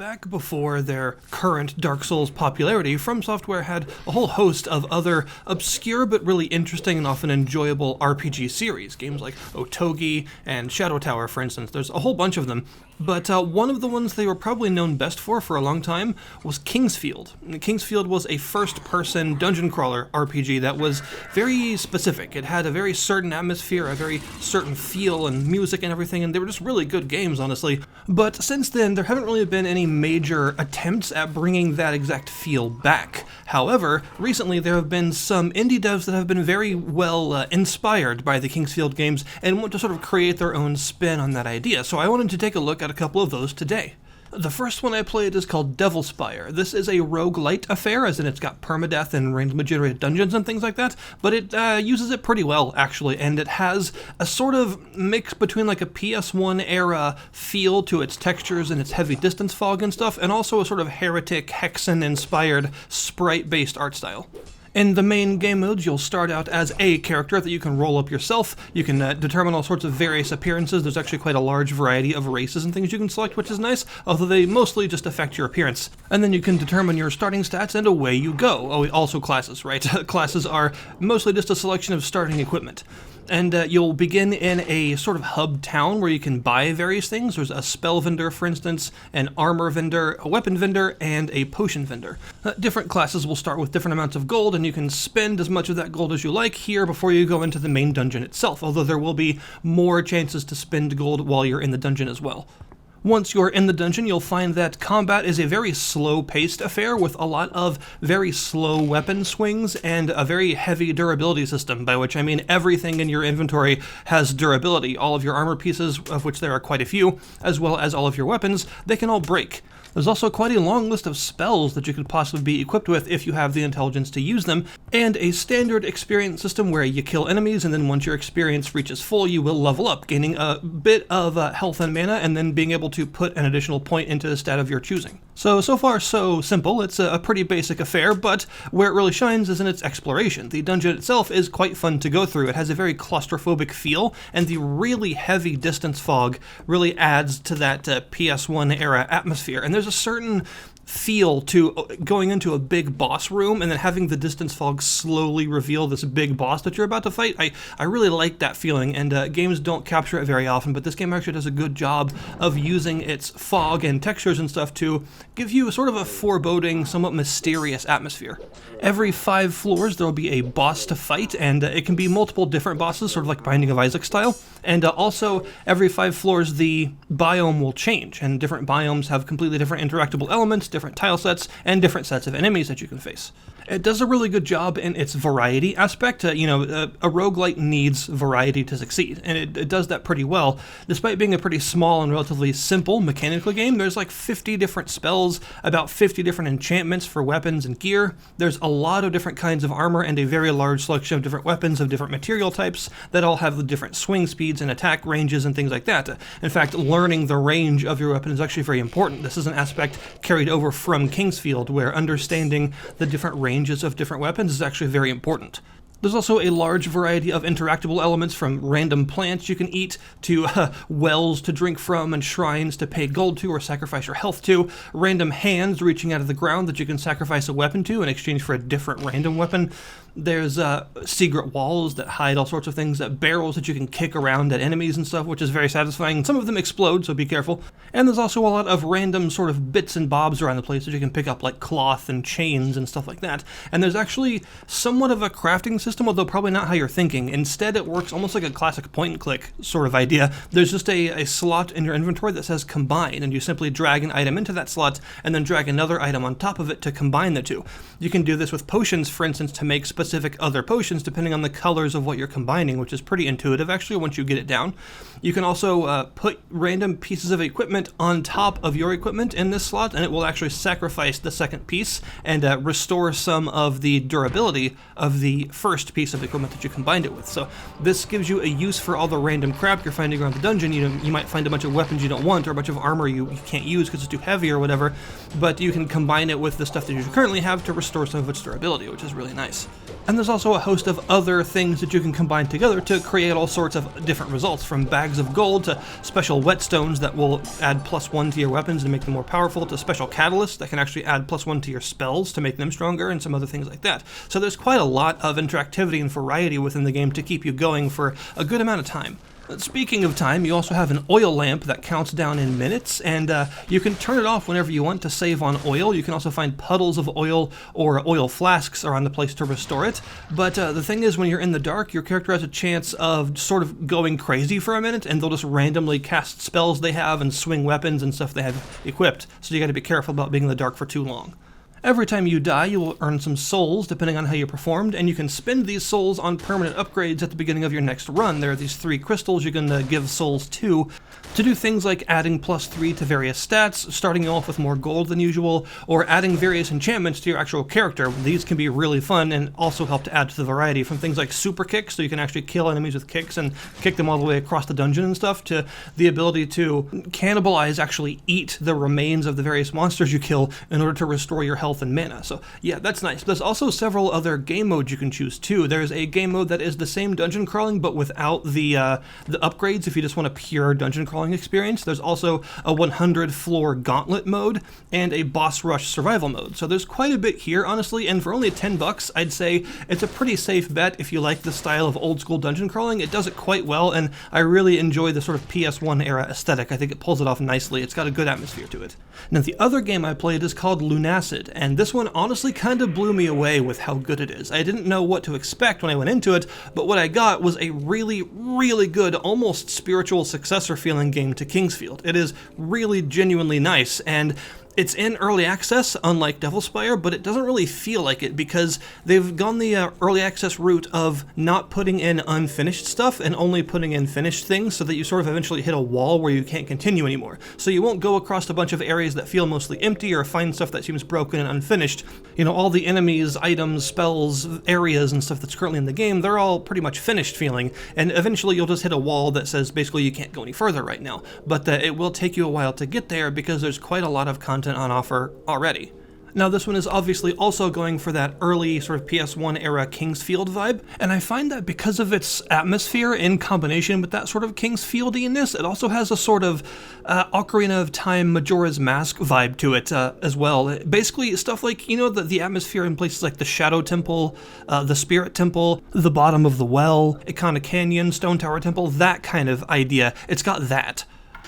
Back before their current Dark Souls popularity, From Software had a whole host of other obscure but really interesting and often enjoyable RPG series. Games like Otogi and Shadow Tower, for instance. There's a whole bunch of them. But one of the ones they were probably known best for a long time was Kingsfield. Kingsfield was a first-person dungeon crawler RPG that was very specific. It had a very certain atmosphere, a very certain feel and music and everything, and they were just really good games, honestly. But since then, there haven't really been any major attempts at bringing that exact feel back. However, recently there have been some indie devs that have been very well inspired by the Kingsfield games and want to sort of create their own spin on that idea. So I wanted to take a look at a couple of those today. The first one I played is called Spire. This is a rogue-lite affair, as in it's got permadeath and randomly generated dungeons and things like that, but it uses it pretty well, actually, and it has a sort of mix between like a PS1 era feel to its textures and its heavy distance fog and stuff, and also a sort of heretic, Hexen-inspired, sprite-based art style. In the main game modes, you'll start out as a character that you can roll up yourself. You can determine all sorts of various appearances. There's actually quite a large variety of races and things you can select, which is nice, although they mostly just affect your appearance. And then you can determine your starting stats, and away you go. Oh, also classes, right? Classes are mostly just a selection of starting equipment. And you'll begin in a sort of hub town where you can buy various things. There's a spell vendor, for instance, an armor vendor, a weapon vendor, and a potion vendor. Different classes will start with different amounts of gold, and you can spend as much of that gold as you like here before you go into the main dungeon itself, although there will be more chances to spend gold while you're in the dungeon as well. Once you're in the dungeon, you'll find that combat is a very slow-paced affair with a lot of very slow weapon swings and a very heavy durability system, by which I mean everything in your inventory has durability. All of your armor pieces, of which there are quite a few, as well as all of your weapons, they can all break. There's also quite a long list of spells that you could possibly be equipped with if you have the intelligence to use them, and a standard experience system where you kill enemies, and then once your experience reaches full, you will level up, gaining a bit of health and mana, and then being able to put an additional point into the stat of your choosing. So far so simple. It's a pretty basic affair, but where it really shines is in its exploration. The dungeon itself is quite fun to go through. It has a very claustrophobic feel, and the really heavy distance fog really adds to that PS1 era atmosphere. And there's a certain feel to going into a big boss room and then having the distance fog slowly reveal this big boss that you're about to fight. I really like that feeling, and games don't capture it very often, but this game actually does a good job of using its fog and textures and stuff to give you sort of a foreboding, somewhat mysterious atmosphere. Every 5 floors there will be a boss to fight, and it can be multiple different bosses, sort of like Binding of Isaac style, and also every 5 floors the biome will change, and different biomes have completely different interactable elements, different tile sets, and different sets of enemies that you can face. It does a really good job in its variety aspect. A roguelite needs variety to succeed, and it does that pretty well. Despite being a pretty small and relatively simple mechanical game, there's like 50 different spells, about 50 different enchantments for weapons and gear. There's a lot of different kinds of armor and a very large selection of different weapons of different material types that all have the different swing speeds and attack ranges and things like that. In fact, learning the range of your weapon is actually very important. This is an aspect carried over from Kingsfield, where understanding the different ranges of different weapons is actually very important. There's also a large variety of interactable elements, from random plants you can eat to wells to drink from and shrines to pay gold to or sacrifice your health to, random hands reaching out of the ground that you can sacrifice a weapon to in exchange for a different random weapon. There's secret walls that hide all sorts of things, barrels that you can kick around at enemies and stuff, which is very satisfying. Some of them explode, so be careful. And there's also a lot of random sort of bits and bobs around the place that you can pick up, like cloth and chains and stuff like that. And there's actually somewhat of a crafting system, although probably not how you're thinking. Instead, it works almost like a classic point-and-click sort of idea. There's just a slot in your inventory that says combine, and you simply drag an item into that slot and then drag another item on top of it to combine the two. You can do this with potions, for instance, to make specific other potions depending on the colors of what you're combining, which is pretty intuitive actually once you get it down. You can also put random pieces of equipment on top of your equipment in this slot, and it will actually sacrifice the second piece and restore some of the durability of the first piece of equipment that you combined it with. So this gives you a use for all the random crap you're finding around the dungeon. You might find a bunch of weapons you don't want, or a bunch of armor you can't use because it's too heavy or whatever, but you can combine it with the stuff that you currently have to restore some of its durability, which is really nice. And there's also a host of other things that you can combine together to create all sorts of different results, from bags of gold to special whetstones that will add +1 to your weapons and make them more powerful, to special catalysts that can actually add +1 to your spells to make them stronger, and some other things like that. So there's quite a lot of interactivity and variety within the game to keep you going for a good amount of time. Speaking of time, you also have an oil lamp that counts down in minutes, and you can turn it off whenever you want to save on oil. You can also find puddles of oil or oil flasks around the place to restore it. But the thing is, when you're in the dark, your character has a chance of sort of going crazy for a minute, and they'll just randomly cast spells they have and swing weapons and stuff they have equipped. So you gotta be careful about being in the dark for too long. Every time you die, you will earn some souls, depending on how you performed, and you can spend these souls on permanent upgrades at the beginning of your next run. There are these 3 crystals you can give souls to do things like adding +3 to various stats, starting you off with more gold than usual, or adding various enchantments to your actual character. These can be really fun and also help to add to the variety, from things like super kicks, so you can actually kill enemies with kicks and kick them all the way across the dungeon and stuff, to the ability to cannibalize, actually eat the remains of the various monsters you kill in order to restore your health and mana. So yeah, that's nice. There's also several other game modes you can choose too. There's a game mode that is the same dungeon crawling but without the upgrades if you just want a pure dungeon crawling experience. There's also a 100 floor gauntlet mode and a boss rush survival mode. So there's quite a bit here, honestly, and for only $10, I'd say it's a pretty safe bet if you like the style of old school dungeon crawling. It does it quite well, and I really enjoy the sort of PS1 era aesthetic. I think it pulls it off nicely. It's got a good atmosphere to it. Now, the other game I played is called Lunacid, and this one honestly kind of blew me away with how good it is. I didn't know what to expect when I went into it, but what I got was a really, really good, almost spiritual successor feeling game to Kingsfield. It is really genuinely nice, and it's in early access, unlike Devil Spire, but it doesn't really feel like it because they've gone the early access route of not putting in unfinished stuff and only putting in finished things, so that you sort of eventually hit a wall where you can't continue anymore. So you won't go across a bunch of areas that feel mostly empty or find stuff that seems broken and unfinished. You know, all the enemies, items, spells, areas, and stuff that's currently in the game, they're all pretty much finished feeling, and eventually you'll just hit a wall that says basically you can't go any further right now. But it will take you a while to get there because there's quite a lot of content on offer already. Now, this one is obviously also going for that early sort of PS1 era Kingsfield vibe, and I find that because of its atmosphere in combination with that sort of Kingsfield-iness, it also has a sort of Ocarina of Time Majora's Mask vibe to it as well. Basically, stuff like, you know, the atmosphere in places like the Shadow Temple, the Spirit Temple, the bottom of the well, Ikana Canyon, Stone Tower Temple, that kind of idea. It's got that.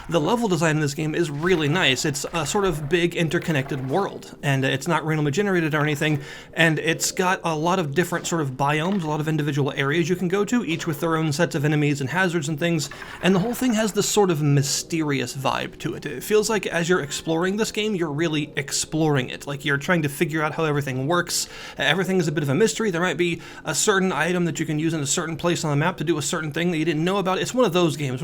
The level design in this game is really nice. It's a sort of big interconnected world, and it's not randomly generated or anything, and it's got a lot of different sort of biomes, a lot of individual areas you can go to, each with their own sets of enemies and hazards and things, and the whole thing has this sort of mysterious vibe to it. It feels like as you're exploring this game, you're really exploring it, like you're trying to figure out how everything works. Everything is a bit of a mystery. There might be a certain item that you can use in a certain place on the map to do a certain thing that you didn't know about. It's one of those games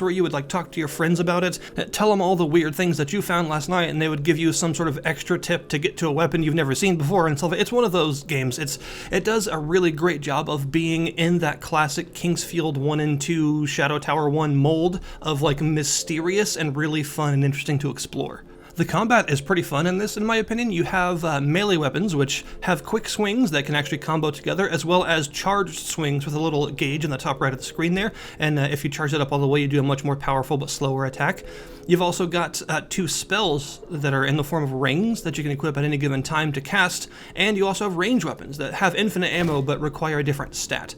where you would like talk to your friends about it, tell them all the weird things that you found last night, and they would give you some sort of extra tip to get to a weapon you've never seen before and stuff. It's one of those games. It does a really great job of being in that classic Kingsfield 1 and 2 Shadow Tower 1 mold of like mysterious and really fun and interesting to explore. The combat is pretty fun in this, in my opinion. You have melee weapons, which have quick swings that can actually combo together, as well as charged swings with a little gauge in the top right of the screen there, and if you charge it up all the way, you do a much more powerful but slower attack. You've also got 2 spells that are in the form of rings that you can equip at any given time to cast, and you also have range weapons that have infinite ammo but require a different stat.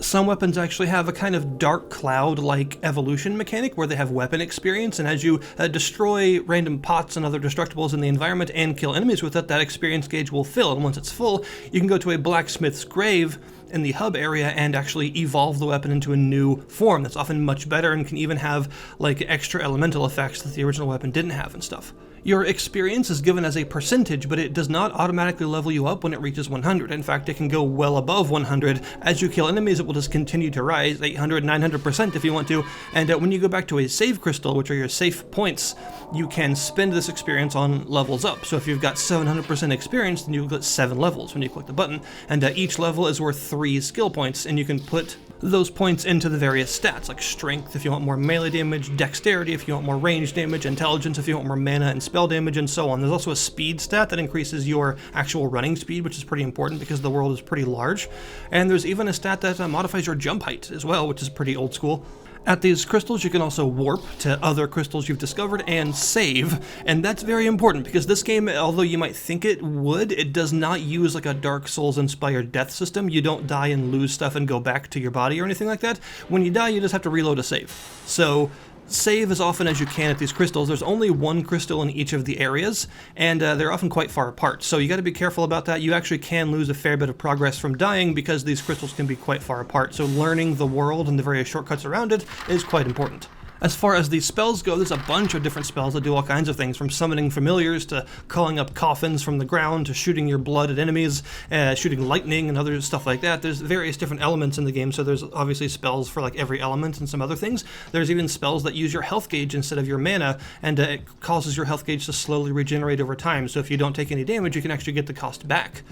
Some weapons actually have a kind of dark cloud-like evolution mechanic where they have weapon experience, and as you destroy random pots and other destructibles in the environment and kill enemies with it, that experience gauge will fill, and once it's full, you can go to a blacksmith's grave in the hub area and actually evolve the weapon into a new form that's often much better and can even have like extra elemental effects that the original weapon didn't have and stuff. Your experience is given as a percentage, but it does not automatically level you up when it reaches 100. In fact, it can go well above 100. As you kill enemies, it will just continue to rise, 800, 900% if you want to, and when you go back to a save crystal, which are your safe points, you can spend this experience on levels up. So if you've got 700% experience, then you'll get 7 levels when you click the button, and each level is worth 3 skill points, and you can put those points into the various stats, like strength if you want more melee damage, dexterity if you want more range damage, intelligence if you want more mana and spell damage, and so on. There's also a speed stat that increases your actual running speed, which is pretty important because the world is pretty large. And there's even a stat that modifies your jump height as well, which is pretty old school. At these crystals, you can also warp to other crystals you've discovered and save, and that's very important because this game, although you might think it would, it does not use like a Dark Souls-inspired death system. You don't die and lose stuff and go back to your body or anything like that. When you die, you just have to reload a save. So save as often as you can at these crystals. There's only one crystal in each of the areas, and they're often quite far apart, so you got to be careful about that. You actually can lose a fair bit of progress from dying because these crystals can be quite far apart, so learning the world and the various shortcuts around it is quite important. As far as these spells go, there's a bunch of different spells that do all kinds of things, from summoning familiars to calling up coffins from the ground to shooting your blood at enemies, shooting lightning and other stuff like that. There's various different elements in the game, so there's obviously spells for like every element and some other things. There's even spells that use your health gauge instead of your mana, and it causes your health gauge to slowly regenerate over time, so if you don't take any damage, you can actually get the cost back.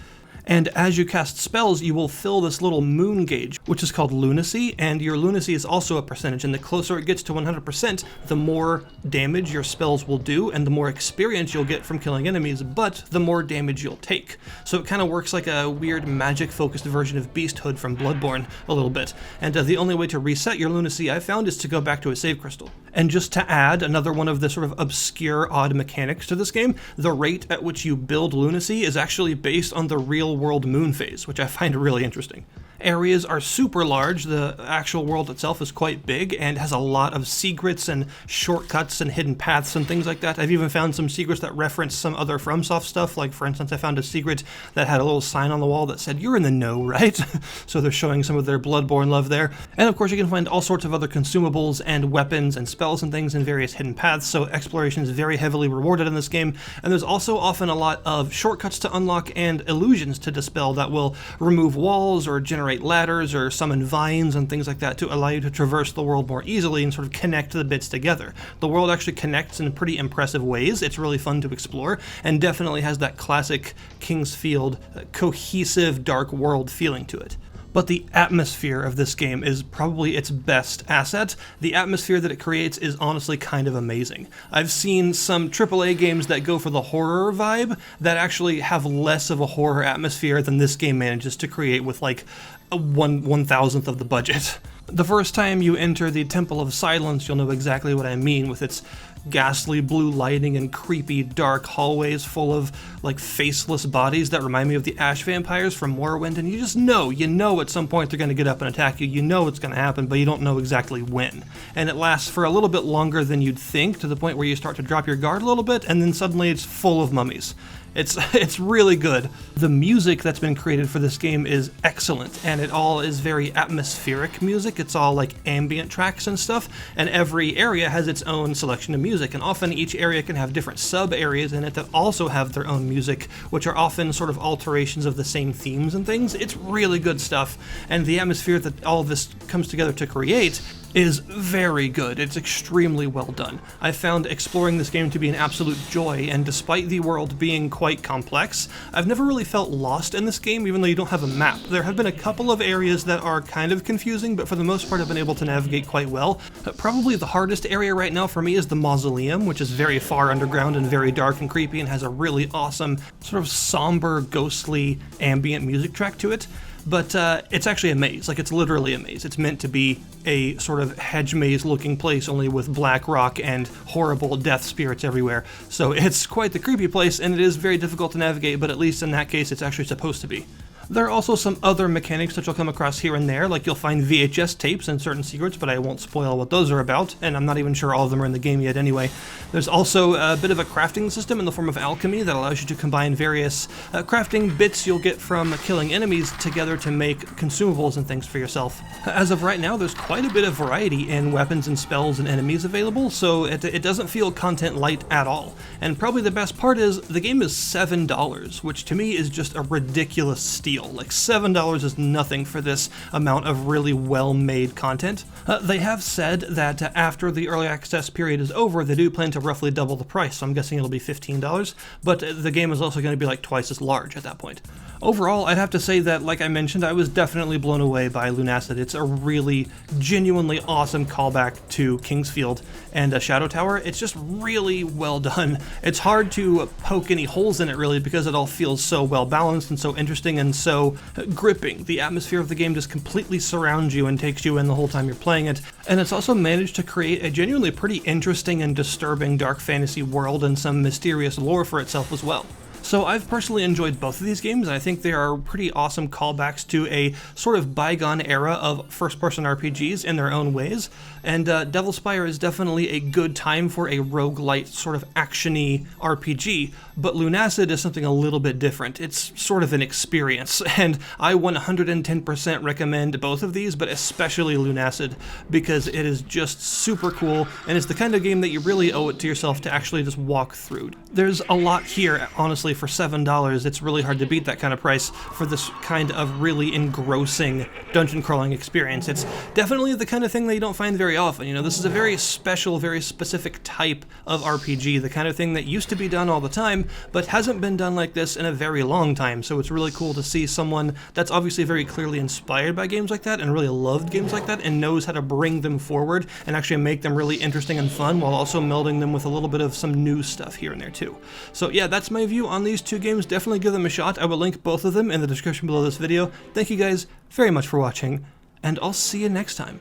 And as you cast spells, you will fill this little moon gauge, which is called lunacy, and your lunacy is also a percentage, and the closer it gets to 100%, the more damage your spells will do, and the more experience you'll get from killing enemies, but the more damage you'll take. So it kind of works like a weird magic-focused version of Beasthood from Bloodborne a little bit, and the only way to reset your lunacy I found is to go back to a save crystal. And just to add another one of the sort of obscure, odd mechanics to this game, the rate at which you build lunacy is actually based on the real world moon phase, which I find really interesting. Areas are super large, the actual world itself is quite big and has a lot of secrets and shortcuts and hidden paths and things like that. I've even found some secrets that reference some other FromSoft stuff, like for instance I found a secret that had a little sign on the wall that said, "You're in the know, right?" So they're showing some of their Bloodborne love there. And of course you can find all sorts of other consumables and weapons and spells and things in various hidden paths, so exploration is very heavily rewarded in this game. And there's also often a lot of shortcuts to unlock and illusions to dispel that will remove walls or generate ladders or summon vines and things like that to allow you to traverse the world more easily and sort of connect the bits together. The world actually connects in pretty impressive ways. It's really fun to explore and definitely has that classic King's Field cohesive dark world feeling to it. But the atmosphere of this game is probably its best asset. The atmosphere that it creates is honestly kind of amazing. I've seen some AAA games that go for the horror vibe that actually have less of a horror atmosphere than this game manages to create with like a 1/1000th of the budget. The first time you enter the Temple of Silence, you'll know exactly what I mean, with its ghastly blue lighting and creepy dark hallways full of like faceless bodies that remind me of the ash vampires from Morrowind, and you know at some point they're going to get up and attack you. You know it's going to happen, but you don't know exactly when. And it lasts for a little bit longer than you'd think, to the point where you start to drop your guard a little bit, and then suddenly it's full of mummies. It's really good. The music that's been created for this game is excellent, and it all is very atmospheric music. It's all like ambient tracks and stuff, and every area has its own selection of music, and often each area can have different sub-areas in it that also have their own music, which are often sort of alterations of the same themes and things. It's really good stuff, and the atmosphere that all of this comes together to create is very good. It's extremely well done. I found exploring this game to be an absolute joy, and despite the world being quite complex, I've never really felt lost in this game, even though you don't have a map. There have been a couple of areas that are kind of confusing, but for the most part I've been able to navigate quite well. Probably the hardest area right now for me is the mausoleum, which is very far underground and very dark and creepy and has a really awesome, sort of somber, ghostly, ambient music track to it. But it's actually a maze, like it's literally a maze. It's meant to be a sort of hedge maze looking place, only with black rock and horrible death spirits everywhere. So it's quite the creepy place, and it is very difficult to navigate, but at least in that case it's actually supposed to be. There are also some other mechanics that you'll come across here and there, like you'll find VHS tapes and certain secrets, but I won't spoil what those are about, and I'm not even sure all of them are in the game yet anyway. There's also a bit of a crafting system in the form of alchemy that allows you to combine various crafting bits you'll get from killing enemies together to make consumables and things for yourself. As of right now, there's quite a bit of variety in weapons and spells and enemies available, so it doesn't feel content light at all. And probably the best part is the game is $7, which to me is just a ridiculous steal. steal. Like $7 is nothing for this amount of really well-made content. They have said that after the early access period is over, they do plan to roughly double the price, so I'm guessing it'll be $15, but the game is also going to be like twice as large at that point. Overall, I'd have to say that, like I mentioned, I was definitely blown away by Lunacid. It's a really genuinely awesome callback to Kingsfield and Shadow Tower. It's just really well done. It's hard to poke any holes in it really because it all feels so well balanced and so interesting and so gripping. The atmosphere of the game just completely surrounds you and takes you in the whole time you're playing it. And it's also managed to create a genuinely pretty interesting and disturbing dark fantasy world and some mysterious lore for itself as well. So I've personally enjoyed both of these games, and I think they are pretty awesome callbacks to a sort of bygone era of first-person RPGs in their own ways, and Devil Spire is definitely a good time for a rogue-lite sort of action-y RPG, but Lunacid is something a little bit different. It's sort of an experience, and I 110% recommend both of these, but especially Lunacid, because it is just super cool, and it's the kind of game that you really owe it to yourself to actually just walk through. There's a lot here, honestly. For $7, it's really hard to beat that kind of price for this kind of really engrossing dungeon crawling experience. It's definitely the kind of thing that you don't find very often. You know, this is a very special, very specific type of RPG, the kind of thing that used to be done all the time, but hasn't been done like this in a very long time. So it's really cool to see someone that's obviously very clearly inspired by games like that and really loved games like that and knows how to bring them forward and actually make them really interesting and fun while also melding them with a little bit of some new stuff here and there too. So yeah, that's my view on these two games. Definitely give them a shot. I will link both of them in the description below this video. Thank you guys very much for watching, and I'll see you next time.